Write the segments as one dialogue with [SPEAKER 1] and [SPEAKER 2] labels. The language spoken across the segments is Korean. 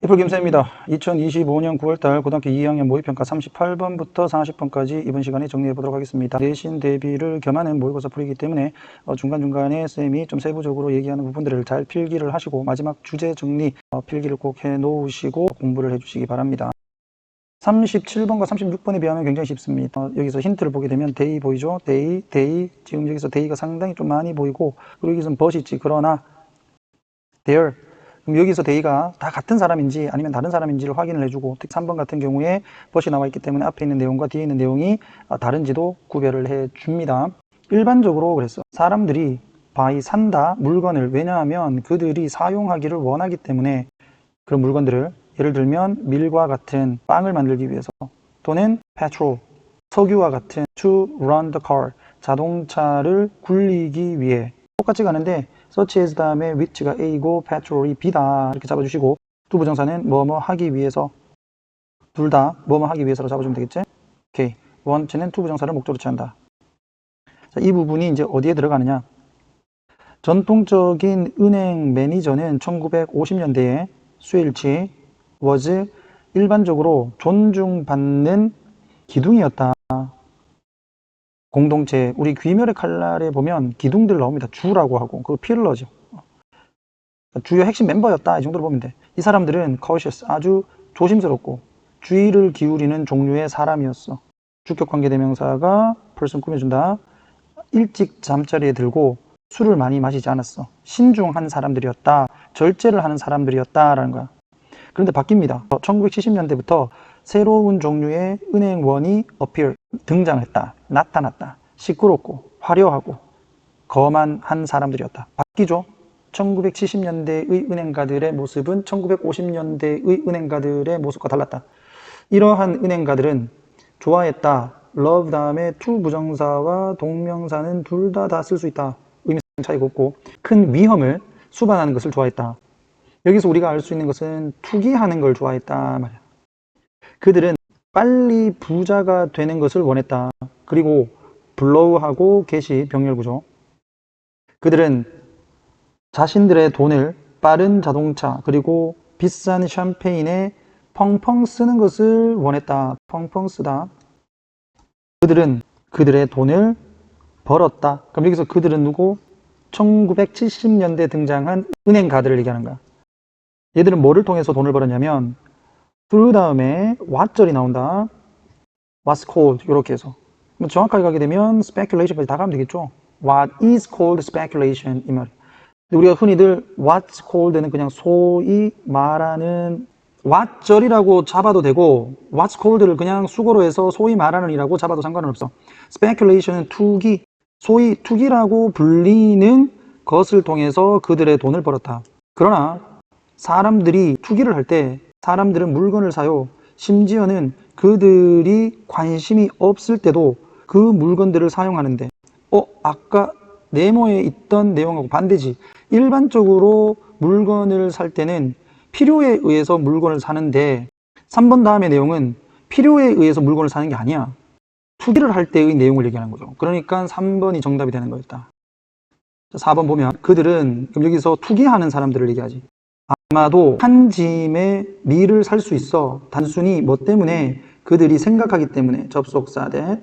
[SPEAKER 1] 애플 김쌤입니다. 2025년 9월달 고등학교 2학년 모의평가 38번부터 40번까지 이번 시간에 정리해 보도록 하겠습니다. 내신 대비를 겸하는 모의고사 풀이기 때문에 중간중간에 쌤이 좀 세부적으로 얘기하는 부분들을 잘 필기를 하시고 마지막 주제 정리 필기를 꼭 해 놓으시고 공부를 해 주시기 바랍니다. 37번과 36번에 비하면 굉장히 쉽습니다. 여기서 힌트를 보게 되면 day 보이죠? day. 지금 여기서 day가 상당히 좀 많이 보이고, 그리고 여기서는 but 있지. 그러나 there. 그럼 여기서 day가 다 같은 사람인지 아니면 다른 사람인지를 확인을 해주고, 특히 3번 같은 경우에 but이 나와 있기 때문에 앞에 있는 내용과 뒤에 있는 내용이 다른지도 구별을 해줍니다. 일반적으로 그랬어. 사람들이 buy, 산다, 물건을, 왜냐하면 그들이 사용하기를 원하기 때문에 그런 물건들을, 예를 들면 밀과 같은 빵을 만들기 위해서, 또는 petrol, 석유와 같은 to run the car, 자동차를 굴리기 위해. 똑같이 가는데 such as 다음에 which가 A고 petrol이 B다 이렇게 잡아주시고, 두 부정사는 뭐뭐 하기 위해서, 둘 다 뭐뭐 하기 위해서로 잡아주면 되겠지? 오케이. 원체는 두 부정사를 목적으로 취한다. 자, 이 부분이 이제 어디에 들어가느냐? 전통적인 은행 매니저는 1950년대에 수일치 was 일반적으로 존중받는 기둥이었다. 공동체, 우리 귀멸의 칼날에 보면 기둥들 나옵니다. 주라고 하고, 그거 필러죠. 주요 핵심 멤버였다, 이 정도로 보면 돼. 이 사람들은 cautious, 아주 조심스럽고 주의를 기울이는 종류의 사람이었어. 주격관계대명사가 person 꾸며준다. 일찍 잠자리에 들고 술을 많이 마시지 않았어. 신중한 사람들이었다. 절제를 하는 사람들이었다라는 거야. 그런데 바뀝니다. 1970년대부터 새로운 종류의 은행원이 appear, 등장했다. 나타났다. 시끄럽고 화려하고 거만한 사람들이었다. 바뀌죠. 1970년대의 은행가들의 모습은 1950년대의 은행가들의 모습과 달랐다. 이러한 은행가들은 좋아했다. love 다음에 to 부정사와 동명사는 둘 다 쓸 수 있다. 의미상 차이가 없고, 큰 위험을 수반하는 것을 좋아했다. 여기서 우리가 알 수 있는 것은 투기하는 걸 좋아했다 말이야. 그들은 빨리 부자가 되는 것을 원했다. 그리고 블로우하고 get이 병렬구조. 그들은 자신들의 돈을 빠른 자동차 그리고 비싼 샴페인에 펑펑 쓰는 것을 원했다. 펑펑 쓰다. 그들은 그들의 돈을 벌었다. 그럼 여기서 그들은 누구? 1970년대 등장한 은행가들을 얘기하는 거야. 얘들은 뭐를 통해서 돈을 벌었냐면 through 다음에 what절이 나온다. what's called 이렇게 해서 정확하게 가게 되면 speculation까지 다 가면 되겠죠. What is called speculation 이 말. 우리가 흔히들 what's called는 그냥 소위 말하는 what절이라고 잡아도 되고, what's called를 그냥 수거로 해서 소위 말하는 이라고 잡아도 상관은 없어. speculation은 투기, 소위 투기라고 불리는 것을 통해서 그들의 돈을 벌었다. 그러나 사람들이 투기를 할 때 사람들은 물건을 사요. 심지어는 그들이 관심이 없을 때도 그 물건들을 사용하는데, 아까 네모에 있던 내용하고 반대지. 일반적으로 물건을 살 때는 필요에 의해서 물건을 사는데, 3번 다음의 내용은 필요에 의해서 물건을 사는 게 아니야. 투기를 할 때의 내용을 얘기하는 거죠. 그러니까 3번이 정답이 되는 거였다. 4번 보면 그들은, 그럼 여기서 투기하는 사람들을 얘기하지. 아마도 한 짐의 밀을 살 수 있어. 단순히 뭐 때문에? 그들이 생각하기 때문에. 접속사 that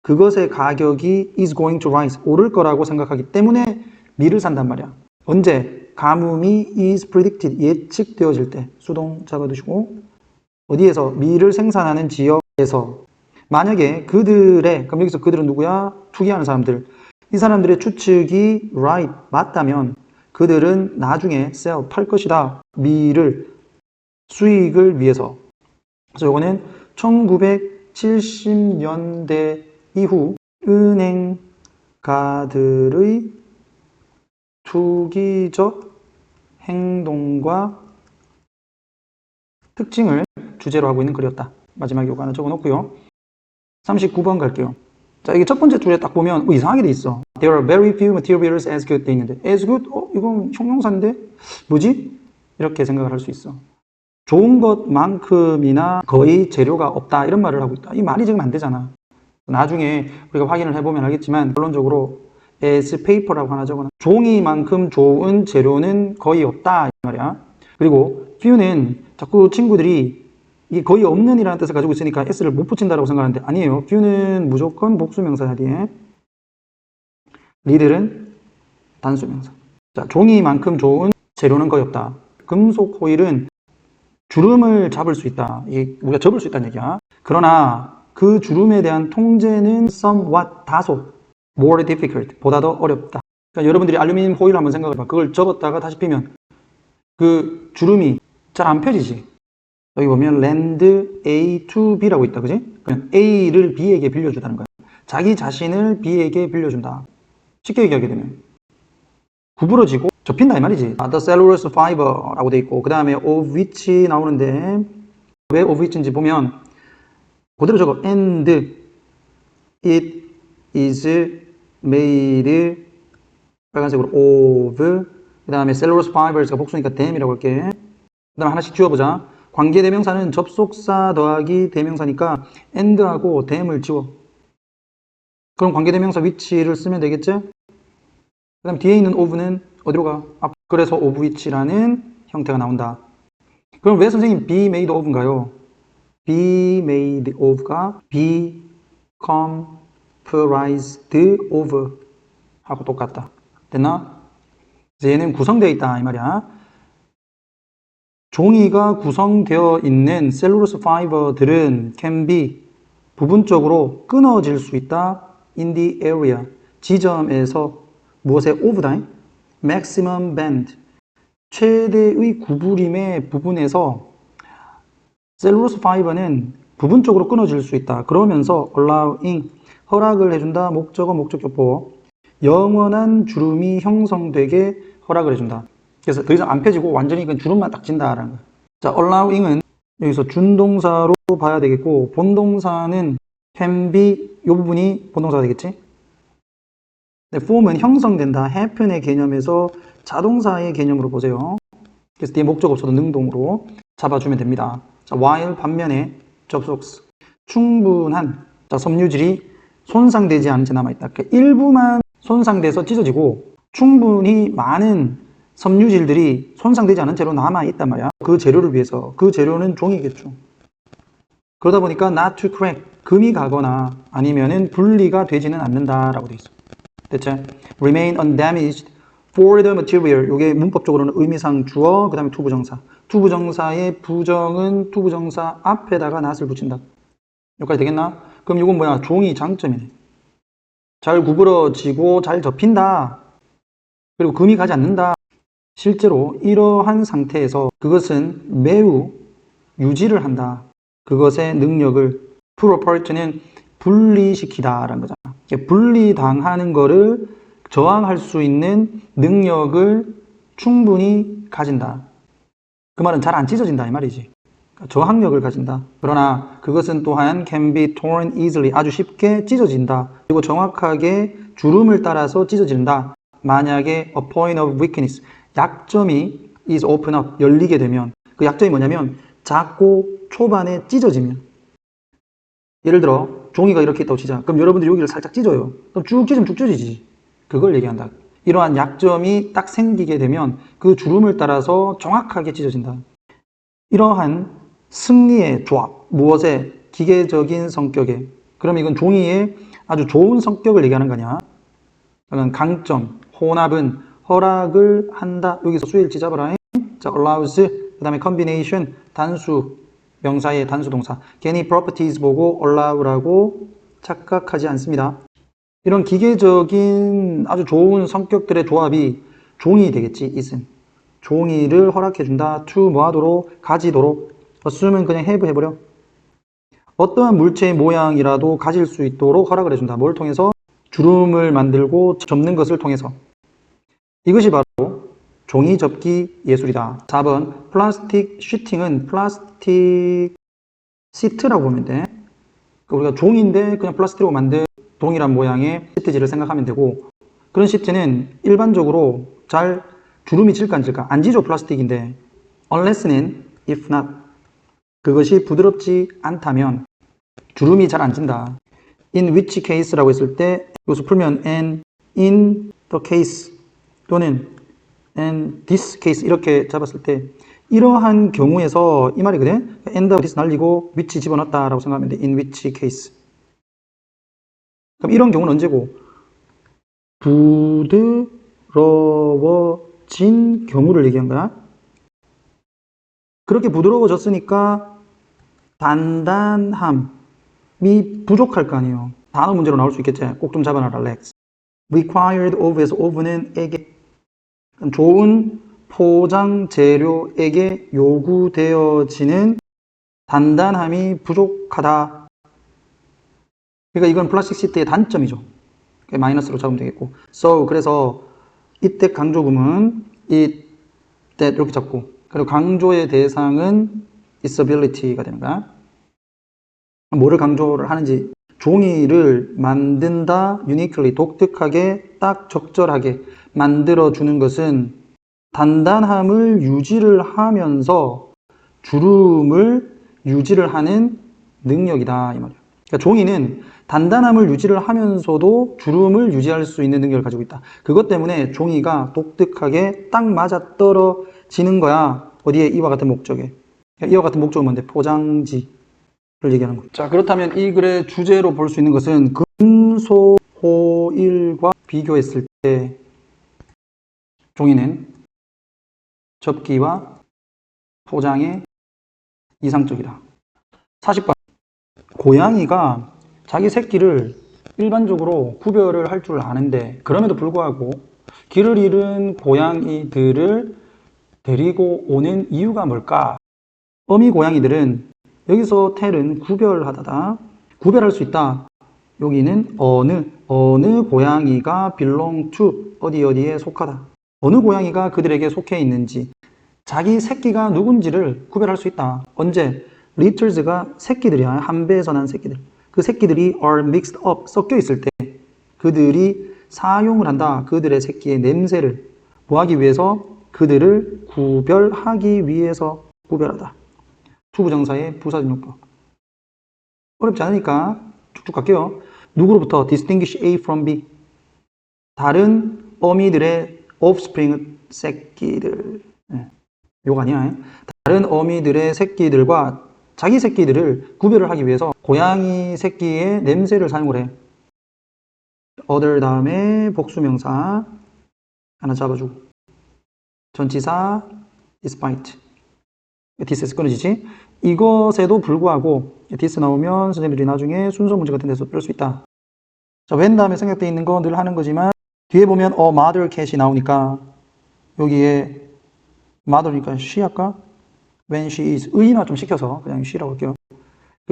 [SPEAKER 1] 그것의 가격이 is going to rise, 오를 거라고 생각하기 때문에 밀을 산단 말이야. 언제? 가뭄이 is predicted, 예측되어질 때. 수동 잡아두시고, 어디에서? 밀을 생산하는 지역에서. 만약에 그들의, 그럼 여기서 그들은 누구야? 투기하는 사람들. 이 사람들의 추측이 right, 맞다면 그들은 나중에 sell, 팔 것이다. 밀을, 수익을 위해서. 그래서 이거는 1970년대 이후 은행가들의 투기적 행동과 특징을 주제로 하고 있는 글이었다. 마지막에 이거 하나 적어 놓고요. 39번 갈게요. 자, 이게 첫 번째 줄에 딱 보면 이상하게 돼 있어. There are very few materials as good 돼 있는데, as good? 이건 형용사인데? 뭐지? 이렇게 생각을 할 수 있어. 좋은 것만큼이나 거의 재료가 없다, 이런 말을 하고 있다. 이 말이 지금 안 되잖아. 나중에 우리가 확인을 해보면 알겠지만, 결론적으로 as paper라고 하나 적어놔. 종이만큼 좋은 재료는 거의 없다, 이 말이야. 그리고 few는 자꾸 친구들이 이게 거의 없는 이라는 뜻을 가지고 있으니까 s를 못 붙인다고 생각하는데 아니에요. few는 무조건 복수명사야 뒤에. 리들은 단수명사. 자, 종이만큼 좋은 재료는 거의 없다. 금속 호일은 주름을 잡을 수 있다. 이게 우리가 접을 수 있다는 얘기야. 그러나 그 주름에 대한 통제는 somewhat 다소 more difficult 보다 더 어렵다. 그러니까 여러분들이 알루미늄 호일 한번 생각해봐. 그걸 접었다가 다시 피면 그 주름이 잘 안 펴지지. 여기 보면 lend A to B라고 있다. 그지? 그러면 A를 B에게 빌려주다는 거야. 자기 자신을 B에게 빌려준다. 쉽게 얘기하게 되면 구부러지고 접힌다 이 말이지. The cellulose fiber라고 돼 있고 그 다음에 of which 나오는데 왜 of which인지 보면 그대로 적어. and it is made 빨간색으로 of 그 다음에 cellulose fibers가 복수니까 them이라고 할게. 그 다음에 하나씩 지워보자. 관계대명사는 접속사 더하기 대명사니까 and하고 them을 지워. 그럼 관계대명사 which를 쓰면 되겠지? 그 다음 뒤에 있는 of는 어디로 가? 그래서 of which라는 형태가 나온다. 그럼 왜 선생님 be made of인가요? be made of가 be comprised of 하고 똑같다. 됐나? 이제 얘는 구성되어 있다 이 말이야. 종이가 구성되어 있는 셀룰로스 파이버들은 can be 부분적으로 끊어질 수 있다. in the area 지점에서 무엇의 of다? maximum bend 최대의 구부림의 부분에서 셀룰로스 파이버는 부분적으로 끊어질 수 있다. 그러면서 allowing 허락을 해준다. 목적어 목적격보 영원한 주름이 형성되게 허락을 해준다. 그래서 더 이상 안 펴지고 완전히 그냥 주름만 딱 진다라는 거야. 자, allowing은 여기서 준동사로 봐야 되겠고 본동사는 can be 이 부분이 본동사가 되겠지. 근데 form은 형성된다. happen의 개념에서 자동사의 개념으로 보세요. 그래서 뒤에 목적 없어도 능동으로 잡아주면 됩니다. 자, while 반면에 접속사 충분한 자, 섬유질이 손상되지 않은 채 남아있다. 그러니까 일부만 손상돼서 찢어지고 충분히 많은 섬유질들이 손상되지 않은 채로 남아있단 말이야. 그 재료를 위해서. 그 재료는 종이겠죠. 그러다 보니까 not to crack 금이 가거나 아니면은 분리가 되지는 않는다라고 돼 있어. 됐지? remain undamaged for the material. 이게 문법적으로는 의미상 주어 그 다음에 투부정사. 투부정사의 부정은 투부정사 앞에다가 not을 붙인다. 여기까지 되겠나? 그럼 이건 뭐야? 종이 장점이네. 잘 구부러지고 잘 접힌다. 그리고 금이 가지 않는다. 실제로 이러한 상태에서 그것은 매우 유지를 한다. 그것의 능력을 property는 분리시키다라는 거잖아. 분리당하는 거를 저항할 수 있는 능력을 충분히 가진다. 그 말은 잘 안 찢어진다 이 말이지. 저항력을 가진다. 그러나 그것은 또한 can be torn easily 아주 쉽게 찢어진다. 그리고 정확하게 주름을 따라서 찢어진다. 만약에 a point of weakness 약점이 is open up 열리게 되면 그 약점이 뭐냐면 작고 초반에 찢어지면 예를 들어 종이가 이렇게 있다고 치자. 그럼 여러분들이 여기를 살짝 찢어요. 그럼 쭉 찢으면 쭉 찢어지지. 그걸 얘기한다. 이러한 약점이 딱 생기게 되면 그 주름을 따라서 정확하게 찢어진다. 이러한 승리의 조합, 무엇의 기계적인 성격에 그럼 이건 종이의 아주 좋은 성격을 얘기하는 거냐? 그러면 강점, 혼합은 허락을 한다. 여기서 수일치 잡아라. 자, allows, 그 다음에 combination, 단수, 명사의 단수 동사. 괜히 properties 보고 allow라고 착각하지 않습니다. 이런 기계적인 아주 좋은 성격들의 조합이 종이 되겠지, is은. 종이를 허락해준다. to 뭐 하도록? 가지도록. assume은 그냥 have 해버려. 어떠한 물체의 모양이라도 가질 수 있도록 허락을 해준다. 뭘 통해서? 주름을 만들고 접는 것을 통해서. 이것이 바로 종이 접기 예술이다. 4번 플라스틱 쉬팅은 플라스틱 시트라고 보면 돼. 우리가 종인데 그냥 플라스틱으로 만든 동일한 모양의 시트지를 생각하면 되고 그런 시트는 일반적으로 잘 주름이 질까 안 질까? 안 지죠 플라스틱인데 unless는 if not 그것이 부드럽지 않다면 주름이 잘 안 진다. in which case라고 했을 때 이것을 풀면 and in the case 또는 and this case 이렇게 잡았을 때 이러한 경우에서 이 말이거든. end of this 날리고 which 집어넣었다 라고 생각하면 돼. in which case. 그럼 이런 경우는 언제고? 부드러워진 경우를 얘기한 거야. 그렇게 부드러워졌으니까 단단함이 부족할 거 아니에요. 단어 문제로 나올 수 있겠지. 꼭 좀 잡아놔라. Lex. required of에서 of는 에게, 좋은 포장 재료에게 요구되어지는 단단함이 부족하다. 그러니까 이건 플라스틱 시트의 단점이죠. 마이너스로 잡으면 되겠고. So, 그래서 이때 강조금은 it, that 이렇게 잡고, 그리고 강조의 대상은 disability가 되는 거야. 뭐를 강조를 하는지, 종이를 만든다, uniquely, 독특하게, 딱 적절하게 만들어주는 것은 단단함을 유지를 하면서 주름을 유지를 하는 능력이다, 이 말이야. 그러니까 종이는 단단함을 유지를 하면서도 주름을 유지할 수 있는 능력을 가지고 있다. 그것 때문에 종이가 독특하게 딱 맞아 떨어지는 거야. 어디에? 이와 같은 목적에. 이와 같은 목적은 뭔데? 포장지를 얘기하는 거야. 자, 그렇다면 이 글의 주제로 볼 수 있는 것은 금속 호일과 비교했을 때 종이는 접기와 포장에 이상적이다. 40번. 고양이가 자기 새끼를 일반적으로 구별을 할 줄 아는데 그럼에도 불구하고 길을 잃은 고양이들을 데리고 오는 이유가 뭘까? 어미 고양이들은 여기서 텔은 구별하다다. 구별할 수 있다. 여기는 어느 고양이가 belong to 어디에 속하다. 어느 고양이가 그들에게 속해 있는지 자기 새끼가 누군지를 구별할 수 있다. 언제? littles가 새끼들이야. 한 배에서 난 새끼들. 그 새끼들이 are mixed up, 섞여 있을 때 그들이 사용을 한다. 그들의 새끼의 냄새를 뭐하기 위해서? 그들을 구별하기 위해서 구별하다. 투부정사의 부사적용법. 어렵지 않으니까 쭉쭉 갈게요. 누구로부터? distinguish A from B. 다른 어미들의 offspring, 새끼들. 요거 아니야. 다른 어미들의 새끼들과 자기 새끼들을 구별을 하기 위해서 고양이 새끼의 냄새를 사용을 해. other 다음에 복수명사 하나 잡아주고 전치사 despite this에서 끊어지지. 이것에도 불구하고 this 나오면 선생님들이 나중에 순서 문제 같은 데서 뺄 수 있다. 자, when 다음에 생략되어 있는 거 늘 하는 거지만 뒤에 보면 mother cat이 나오니까 여기에 mother니까 she 할까? when she is 의인화 좀 시켜서 그냥 she라고 할게요.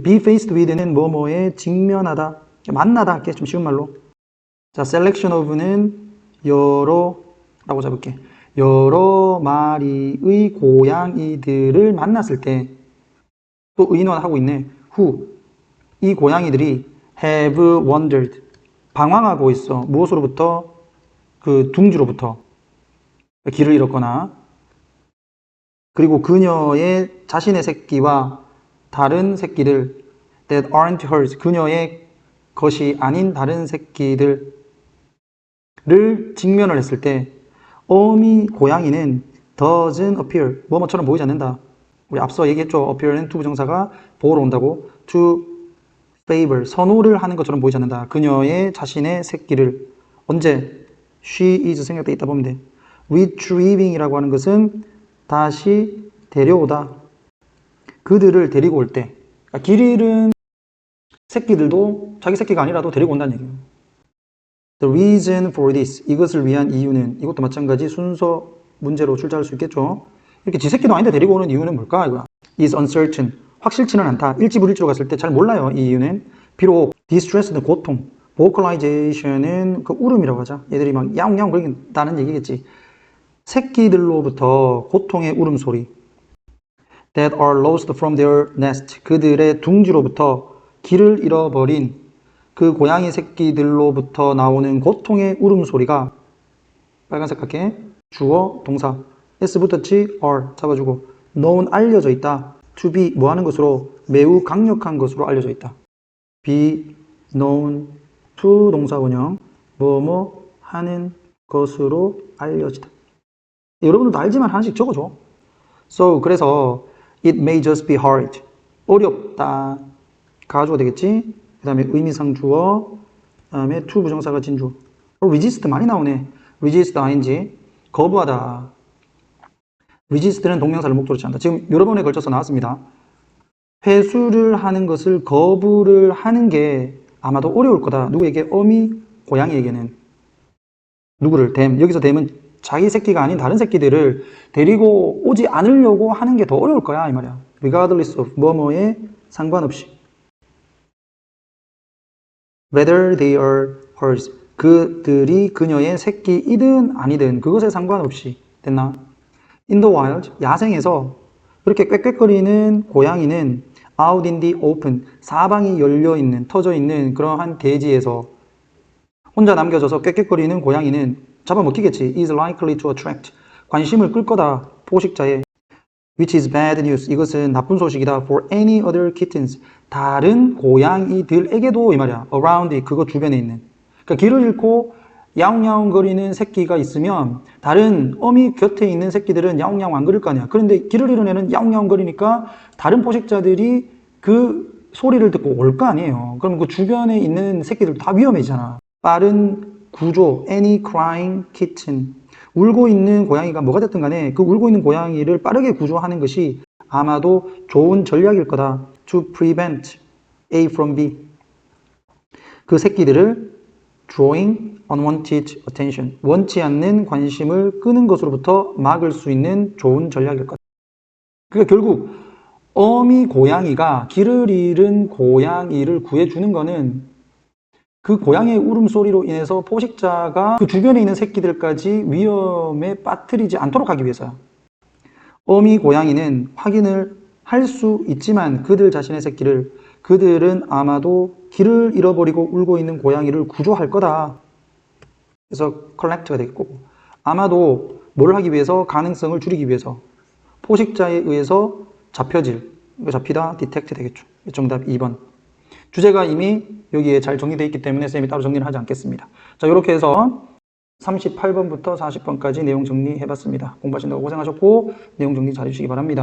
[SPEAKER 1] be faced with는 뭐뭐에 직면하다, 만나다 할게. 좀 쉬운 말로. 자, selection of는 여러라고 잡을게. 여러 마리의 고양이들을 만났을 때 또 의인화하고 있네. who 이 고양이들이 have wandered 방황하고 있어. 무엇으로부터? 그 둥지로부터 길을 잃었거나 그리고 그녀의 자신의 새끼와 다른 새끼들 that aren't hers 그녀의 것이 아닌 다른 새끼들을 직면을 했을 때 어미 고양이는 doesn't appear 뭐뭐처럼 보이지 않는다. 우리 앞서 얘기했죠. appear는 투부정사가 보러 온다고. to favor 선호를 하는 것처럼 보이지 않는다. 그녀의 자신의 새끼를 언제? she is 생략되어 있다 보면 돼. retrieving이라고 하는 것은 다시 데려오다. 그들을 데리고 올 때. 그러니까 길 잃은 새끼들도 자기 새끼가 아니라도 데리고 온다는 얘기예요. The reason for this. 이것을 위한 이유는 이것도 마찬가지 순서 문제로 출제할 수 있겠죠. 이렇게 지 새끼도 아닌데 데리고 오는 이유는 뭘까? 이거야. is uncertain. 확실치는 않다. 일지불일치로 갔을 때 잘 몰라요. 이 이유는. 비록 distress는 고통, vocalization은 그 울음이라고 하자. 얘들이 막 야옹야옹 그러긴다는 얘기겠지. 새끼들로부터 고통의 울음소리 that are lost from their nest 그들의 둥지로부터 길을 잃어버린 그 고양이 새끼들로부터 나오는 고통의 울음소리가 빨간색 할게. 주어, 동사 S 붙었지? are 잡아주고 known 알려져 있다. to be 뭐 하는 것으로? 매우 강력한 것으로 알려져 있다. be known to 동사 원형 뭐뭐 하는 것으로 알려지다. 여러분들도 알지만 하나씩 적어줘. So, 그래서 it may just be hard. 어렵다. 가주어 되겠지? 그 다음에 의미상 주어, 그 다음에 to 부정사가 진주. resist 많이 나오네. resist ing. 거부하다. resist는 동명사를 목적으로 취한다. 지금 여러 번에 걸쳐서 나왔습니다. 회수를 하는 것을 거부를 하는 게 아마도 어려울 거다. 누구에게? 어미, 고양이에게는. 누구를? 댐. 여기서 댐은 자기 새끼가 아닌 다른 새끼들을 데리고 오지 않으려고 하는 게 더 어려울 거야, 이 말이야. regardless of 뭐뭐에 상관없이. whether they are hers. 그들이 그녀의 새끼이든 아니든 그것에 상관없이. 됐나? in the wild. 야생에서 그렇게 꽥꽥거리는 고양이는 out in the open. 사방이 열려있는, 터져있는 그러한 대지에서 혼자 남겨져서 꽥꽥거리는 고양이는 잡아먹히겠지. is likely to attract. 관심을 끌 거다. 포식자의. which is bad news. 이것은 나쁜 소식이다. for any other kittens. 다른 고양이들에게도 이 말이야. around it. 그거 주변에 있는. 그러니까 길을 잃고 야옹야옹거리는 새끼가 있으면 다른 어미 곁에 있는 새끼들은 야옹야옹 안 거릴 거 아니야. 그런데 길을 잃은 애는 야옹야옹거리니까 다른 포식자들이 그 소리를 듣고 올 거 아니에요. 그럼 그 주변에 있는 새끼들 다 위험해지잖아. 빠른 구조, any crying kitten. 울고 있는 고양이가 뭐가 됐든 간에 그 울고 있는 고양이를 빠르게 구조하는 것이 아마도 좋은 전략일 거다. to prevent A from B. 그 새끼들을 drawing unwanted attention. 원치 않는 관심을 끄는 것으로부터 막을 수 있는 좋은 전략일 거다. 그러니까 결국 어미 고양이가 길을 잃은 고양이를 구해주는 거는 그 고양이의 울음소리로 인해서 포식자가 그 주변에 있는 새끼들까지 위험에 빠뜨리지 않도록 하기 위해서야. 어미 고양이는 확인을 할 수 있지만 그들 자신의 새끼를 그들은 아마도 길을 잃어버리고 울고 있는 고양이를 구조할 거다. 그래서 collect가 되겠고 아마도 뭘 하기 위해서 가능성을 줄이기 위해서 포식자에 의해서 잡혀질 잡히다 detect 되겠죠. 정답 2번. 주제가 이미 여기에 잘 정리되어 있기 때문에 쌤이 따로 정리를 하지 않겠습니다. 자, 이렇게 해서 38번부터 40번까지 내용 정리해봤습니다. 공부하신다고 고생하셨고 내용 정리 잘 해주시기 바랍니다.